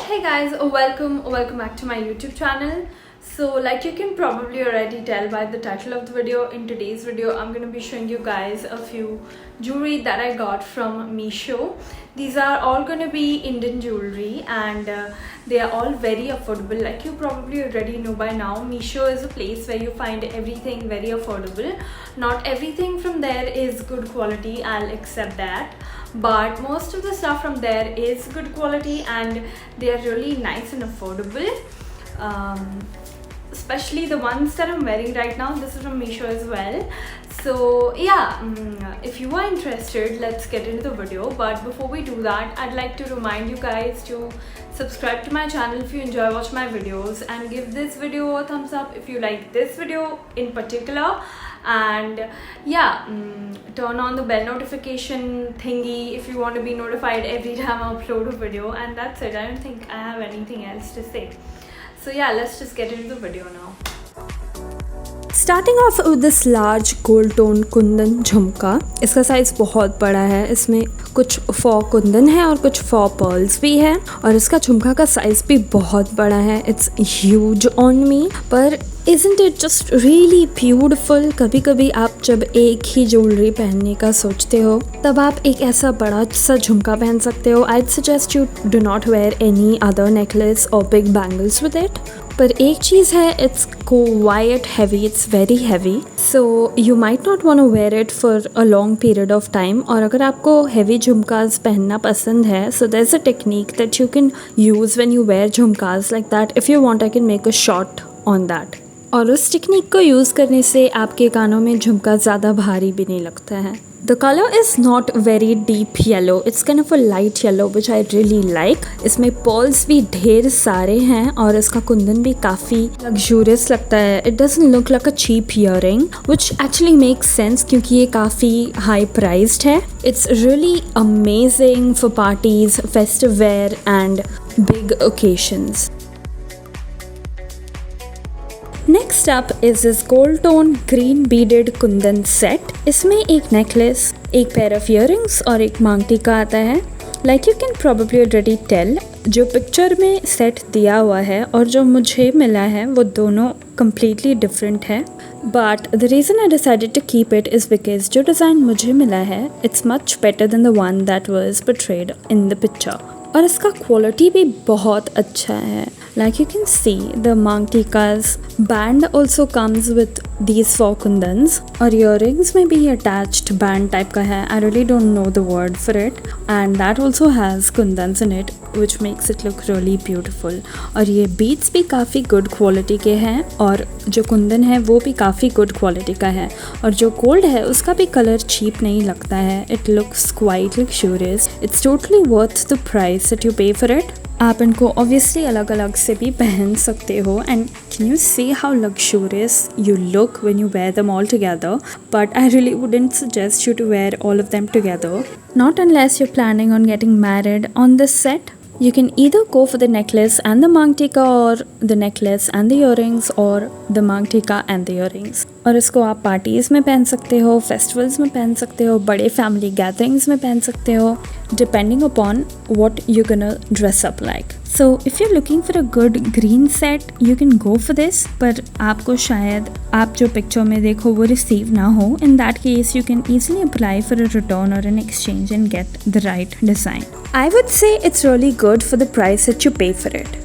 Hey guys, welcome back to my YouTube channel. So like you can probably already tell by the title of the video, in today's video I'm going to be showing you guys a few jewelry that I got from Meesho. These are all going to be Indian jewelry and they are all very affordable. Like you probably already know by now, Meesho is a place where you find everything very affordable. Not everything from there is good quality, I'll accept that, but most of the stuff from there is good quality and they are really nice and affordable. Especially the ones that I'm wearing right now, this is from Meesho as well. So yeah, if you are interested, let's get into the video. But before we do that, I'd like to remind you guys to subscribe to my channel if you enjoy watching my videos, and give this video a thumbs up if you like this video in particular. And yeah, turn on the bell notification thingy if you want to be notified every time I upload a video. And that's it. I don't think I have anything else to say. So yeah, let's just get into the video now. Starting of with this large gold tone Kundan झुमका. इसका size बहुत बड़ा है. इसमें कुछ फॉ कुंदन है और कुछ फॉ पर्ल्स भी है, और इसका झुमका का साइज़ भी बहुत बड़ा है. इट्स ह्यूज ऑन मी, पर isn't it just really beautiful. कभी कभी आप जब एक ही ज्वेलरी पहनने का सोचते हो, तब आप एक ऐसा बड़ा सा झुमका पहन सकते हो. I suggest you do not wear any other necklace और बिग बैंगल्स विद इट. पर एक चीज़ है, it's quite heavy, it's very heavy, so you might not want to wear it for a long period of time. और अगर आपको heavy झुमकाज पहनना पसंद है, so there is a technique that you can use when you wear jhumkas like that. If you want, I can make a shot on that. और उस technique को यूज़ करने से आपके कानों में झुमका ज़्यादा भारी भी नहीं लगता है. The color is not very deep yellow. It's kind of a light yellow, which I really like. इसमें pearls भी ढेर सारे हैं और इसका कुंदन भी काफ़ी luxurious लगता है. It doesn't look like a cheap earring, which actually makes sense क्योंकि ये काफ़ी high priced है. It's really amazing for parties, festive wear and big occasions. Next up is this gold tone green beaded Kundan set. इसमें एक necklace, एक pair of earrings और एक मांग टीका आता है. Like you can probably already tell, जो पिक्चर में सेट दिया हुआ है और जो मुझे मिला है वो दोनों कम्प्लीटली डिफरेंट है. But the reason I decided to keep it is because जो डिज़ाइन मुझे मिला है, it's much better than the one that was portrayed in the picture. और इसका क्वालिटी भी बहुत अच्छा है. Like you can see, the Mangtika's band also comes with these four kundans, और earrings में भी attached band type का है. I really don't know the word for it, and that also has kundans in it, which makes it look really beautiful. और ये beads भी काफ़ी good quality के हैं, और जो कुंदन है वो भी काफ़ी good quality का है. और जो gold है उसका भी कलर cheap नहीं लगता है. It looks quite luxurious. It's totally worth the price that you pay for it. आप इनको ऑब्वियसली अलग अलग से भी पहन सकते हो. And can you see how luxurious you look when you wear them all together. But I really wouldn't suggest you to wear all of them together, not unless you planning on getting married on this set. You can either go for the necklace and the mang tika, or the necklace and the earrings, or the mang tika and the earrings. और इसको आप parties में पहन सकते हो, festivals में पहन सकते हो, बड़े फैमिली गैदरिंग्स में पहन सकते हो, depending upon what you're gonna dress up like. So if you're looking for a good green set, you can go for this. पर आपको शायद आप जो पिक्चर में देखो वो रिसीव ना हो. In that case, you can easily apply for a return or an exchange and get the right design. I would say it's really good for the price that you pay for it.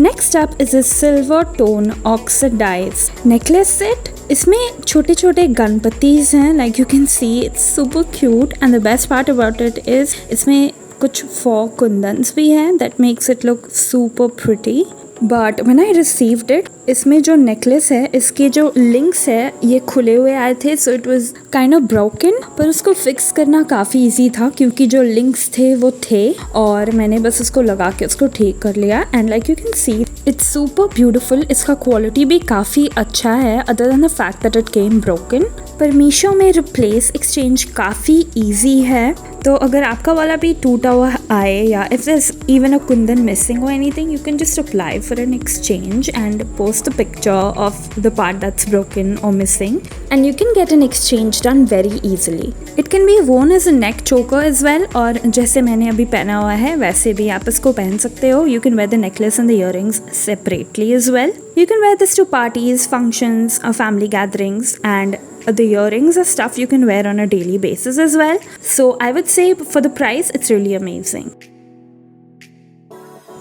Next up is a silver tone oxidized necklace set. इसमें छोटे छोटे गणपतिज हैं. Like you can see, it's super cute, and the best part about it is इसमें कुछ four kundans भी हैं that makes it look super pretty. But when I received it, इसमें जो नेकलेस है, इसके जो लिंक्स है ये खुले हुए आए थे. So it was kind of broken, पर उसको फिक्स करना काफ़ी ईजी था क्योंकि जो लिंक्स थे वो थे, और मैंने बस उसको लगा के उसको ठीक कर लिया. And like you can see, it's super beautiful. इसका क्वालिटी भी काफ़ी अच्छा है, other than the fact that it came broken. पर मीशो में रिप्लेस एक्सचेंज काफ़ी ईजी है. तो अगर आपका वाला भी टूटा हुआ आए या if there's even a kundan missing or anything, you can just apply for an exchange and post a picture of the part that's broken or missing, and you can get an exchange done very easily. It can be worn as a neck choker as well, और जैसे मैंने अभी पहना हुआ है वैसे भी आप इसको पहन सकते हो. You can wear the necklace and the earrings separately as well. You can wear this to parties, functions, or family gatherings, and the earrings are stuff you can wear on a daily basis as well. So I would say for the price, it's really amazing.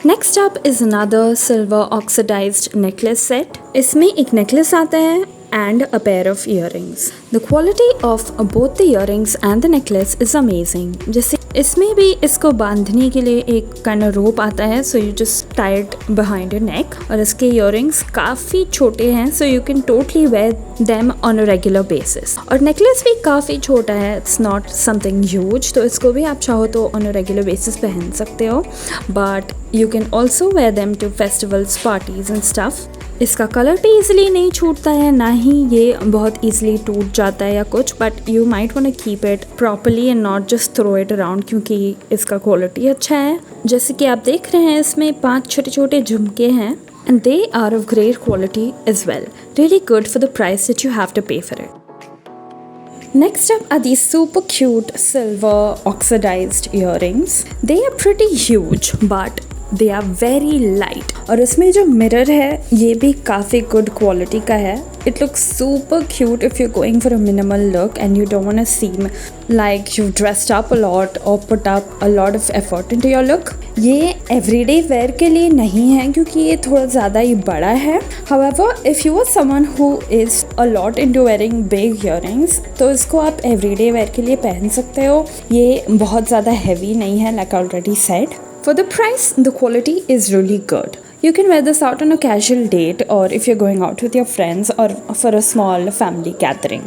Next up is another silver oxidized necklace set. इसमें एक necklace आता है and a pair of earrings. The quality of both the earrings and the necklace is amazing. जैसे इसमें भी इसको बांधने के लिए एक kind of rope आता है, so you just tie it behind your neck. और इसके earrings काफ़ी छोटे हैं, so you can totally wear them on a regular basis. और necklace भी काफ़ी छोटा है, it's not something huge, तो इसको भी आप चाहो तो on a regular basis पहन सकते हो. But you can also wear them to festivals, parties and stuff. इसका कलर भी ईजिली नहीं छूटता है, ना ही ये बहुत ईजिली टूट जाता है या कुछ, but you might want to keep it properly and not just throw it around, क्योंकि इसका क्वालिटी अच्छा है. जैसे कि आप देख रहे हैं इसमें 5 छोटे छोटे झुमके हैं and they are of great quality as well. Really good for the price that you have to pay for it. Next up are these super cute silver oxidized earrings. They are pretty huge but they are very light. और इसमें जो mirror है ये भी काफ़ी good quality का है. It looks super cute if you're going for a minimal look and you don't want to seem like you've dressed up a lot or put up a lot of effort into your look. ये everyday wear के लिए नहीं है क्योंकि ये थोड़ा ज़्यादा ही बड़ा है. However, if you are someone who is a lot into wearing big earrings, तो इसको आप everyday wear के लिए पहन सकते हो. ये बहुत ज़्यादा heavy नहीं है, like I already said. For the price, the quality is really good. You can wear this out on a casual date or if you're going out with your friends or for a small family gathering.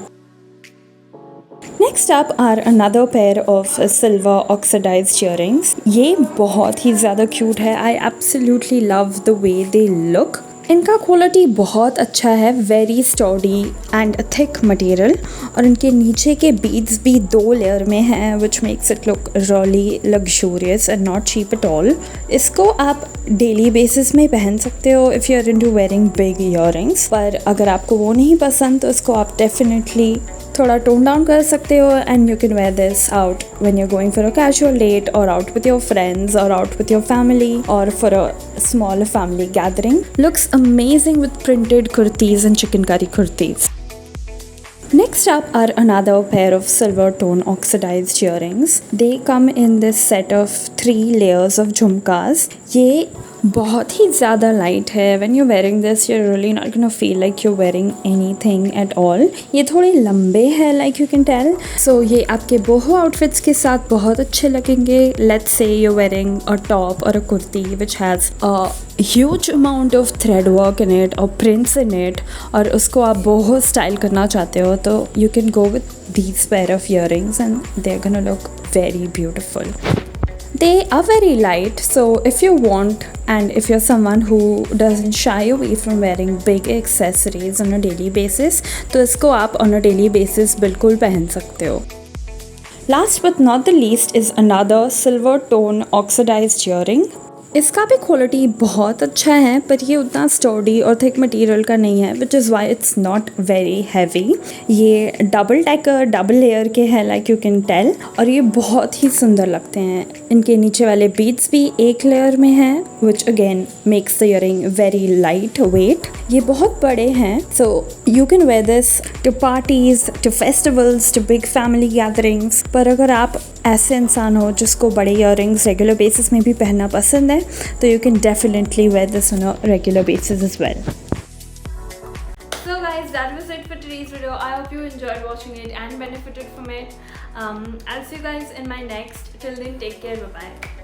Next up are another pair of silver oxidized earrings. ये बहुत ही ज़्यादा cute है. I absolutely love the way they look. इनका quality बहुत अच्छा है, very sturdy and thick material, और इनके नीचे के बीड्स भी 2 लेयर में हैं which makes it look really luxurious and not cheap at all. इसको आप डेली बेसिस में पहन सकते हो if you are into wearing big earrings, पर अगर आपको वो नहीं पसंद तो इसको आप डेफिनेटली थोड़ा टोन डाउन कर सकते हो and you can wear this out when you are going for a casual date और आउट विथ योर फ्रेंड्स और आउट विथ योर फैमिली और for a small family gathering. Looks amazing with printed kurtis and chikankari kurtis. Next up are another pair of silver tone oxidized earrings. They come in this set of 3 layers of jhumkas. ये बहुत ही ज़्यादा light है. When you're wearing this, you're really not gonna feel like you're wearing anything at all. ये थोड़े लंबे हैं, like you can tell. So ये आपके बोहो आउटफिट्स के साथ बहुत अच्छे लगेंगे. Let's say you're wearing a top or a kurti which has a huge amount of thread work in it or prints in it, और उसको आप बोहो स्टाइल करना चाहते हो तो you can go with these pair of earrings and they're gonna look very beautiful. They are very light, so if you want and if you're someone who doesn't shy away from wearing big accessories on a daily basis, तो इसको आप on a daily basis बिल्कुल पहन सकते हो. Last but not the least is another silver tone oxidized earring. इसका भी quality बहुत अच्छा है, पर ये उतना स्टर्डी और थिक मटेरियल का नहीं है, which is why it's not very heavy. ये डबल टैकर डबल लेयर के हैं, लाइक यू कैन टेल, और ये बहुत ही सुंदर लगते हैं. इनके नीचे वाले बीड्स भी एक लेयर में हैं, which again makes the earring very lightweight. ये बहुत बड़े हैं, so you can wear this to parties, to festivals, to big family gatherings. पर अगर आप ऐसे इंसान हो जिसको बड़े इयरिंग्स रेगुलर बेसिस में भी पहनना पसंद है, तो you can definitely wear this on a regular basis as well. So guys, that was it for today's video. I hope you enjoyed watching it and benefited from it. I'll see you guys in my next. Till then, take care. Bye bye.